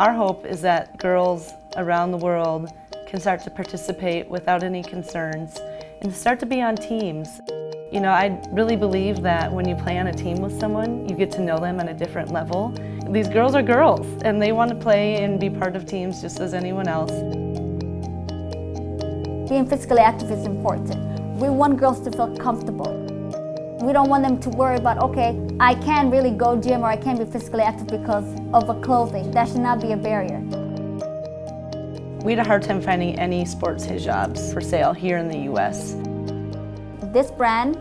Our hope is that girls around the world can start to participate without any concerns and start to be on teams. You know, I really believe that when you play on a team with someone, you get to know them on a different level. These girls are girls, and they want to play and be part of teams just as anyone else. Being physically active is important. We want girls to feel comfortable. We don't want them to worry about, okay, I can't really go gym or I can't be physically active because of a clothing. That should not be a barrier. We had a hard time finding any sports hijabs for sale here in the US. This brand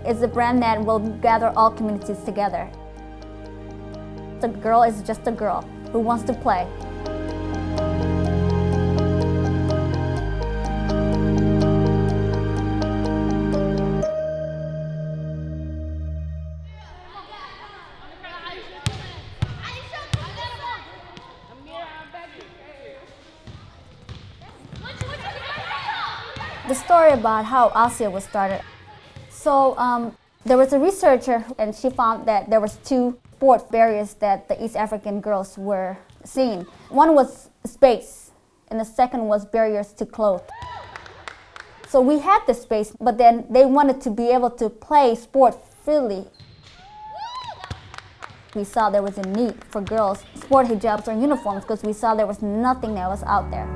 is a brand that will gather all communities together. The girl is just a girl who wants to play. The story about how Asiya was started. So there was a researcher and she found that there was two sport barriers that the East African girls were seeing. One was space and the second was barriers to clothes. So we had the space, but then they wanted to be able to play sport freely. We saw there was a need for girls' sport hijabs or uniforms because we saw there was nothing that was out there.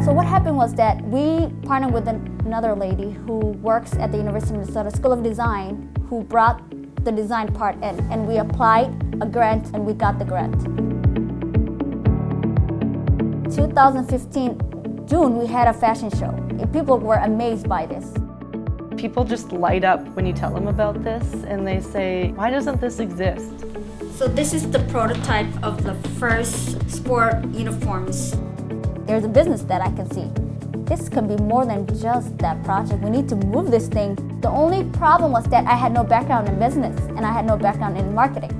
So what happened was that we partnered with another lady who works at the University of Minnesota School of Design who brought the design part in, and we applied a grant and we got the grant. 2015, June, we had a fashion show. And people were amazed by this. People just light up when you tell them about this and they say, why doesn't this exist? So this is the prototype of the first sport uniforms. There's a business that I can see. This can be more than just that project. We need to move this thing. The only problem was that I had no background in business and I had no background in marketing.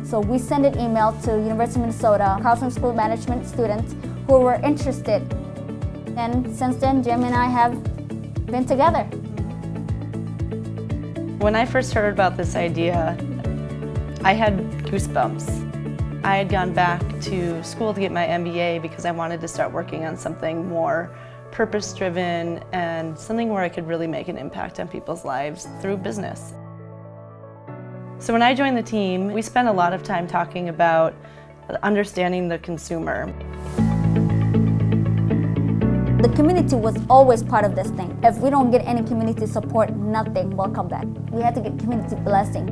So we sent an email to University of Minnesota, Carlson School of Management students who were interested. And since then, Jim and I have been together. When I first heard about this idea, I had goosebumps. I had gone back to school to get my MBA because I wanted to start working on something more purpose-driven and something where I could really make an impact on people's lives through business. So when I joined the team, we spent a lot of time talking about understanding the consumer. The community was always part of this thing. If we don't get any community support, nothing will come back. We had to get community blessing.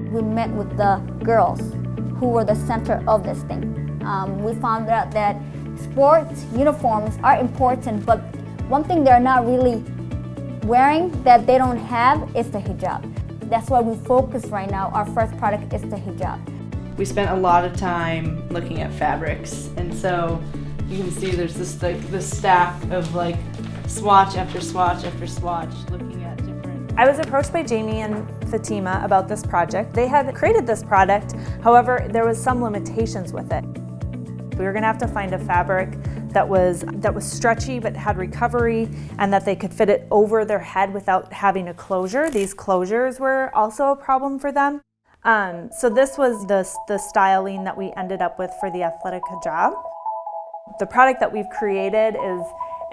We met with the girls who were the center of this thing. We found out that sports uniforms are important, but one thing they're not really wearing that they don't have is the hijab. That's why we focus right now. Our first product is the hijab. We spent a lot of time looking at fabrics, and so you can see there's this stack of swatch after swatch after swatch looking at different. I was approached by Jamie and Fatima about this project. They had created this product, however, there was some limitations with it. We were going to have to find a fabric that was stretchy but had recovery and that they could fit it over their head without having a closure. These closures were also a problem for them. So this was the styling that we ended up with for the athletic hijab. The product that we've created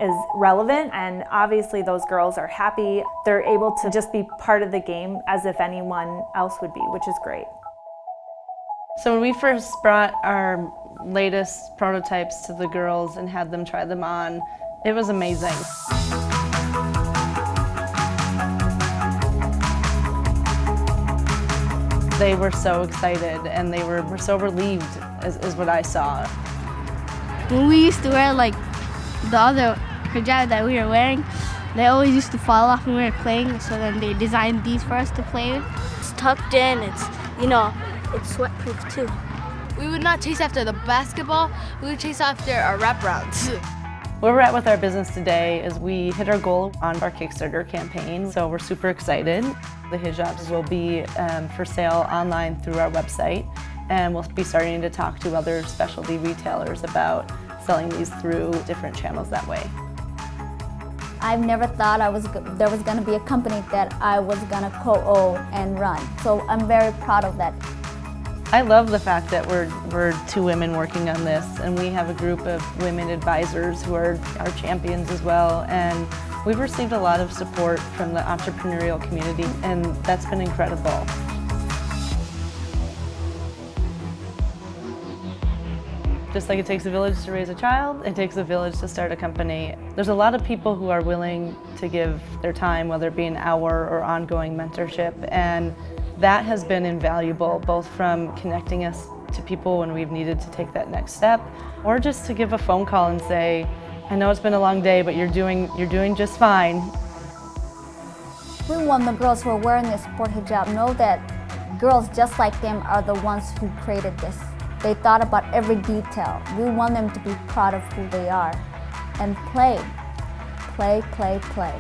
is relevant, and obviously those girls are happy. They're able to just be part of the game as if anyone else would be, which is great. So when we first brought our latest prototypes to the girls and had them try them on, it was amazing. They were so excited and they were so relieved, is what I saw. When we used to wear the other hijab that we were wearing, they always used to fall off when we were playing, so then they designed these for us to play with. It's tucked in, it's sweatproof too. We would not chase after the basketball, we would chase after our wraparounds. Where we're at with our business today is we hit our goal on our Kickstarter campaign, so we're super excited. The hijabs will be for sale online through our website, and we'll be starting to talk to other specialty retailers about selling these through different channels that way. I've never thought there was going to be a company that I was going to co-own and run. So I'm very proud of that. I love the fact that we're two women working on this, and we have a group of women advisors who are our champions as well, and we've received a lot of support from the entrepreneurial community, and that's been incredible. Just like it takes a village to raise a child, it takes a village to start a company. There's a lot of people who are willing to give their time, whether it be an hour or ongoing mentorship, and that has been invaluable, both from connecting us to people when we've needed to take that next step, or just to give a phone call and say, I know it's been a long day, but you're doing just fine. We want the girls who are wearing this sport hijab know that girls just like them are the ones who created this. They thought about every detail. We want them to be proud of who they are and play, play, play, play.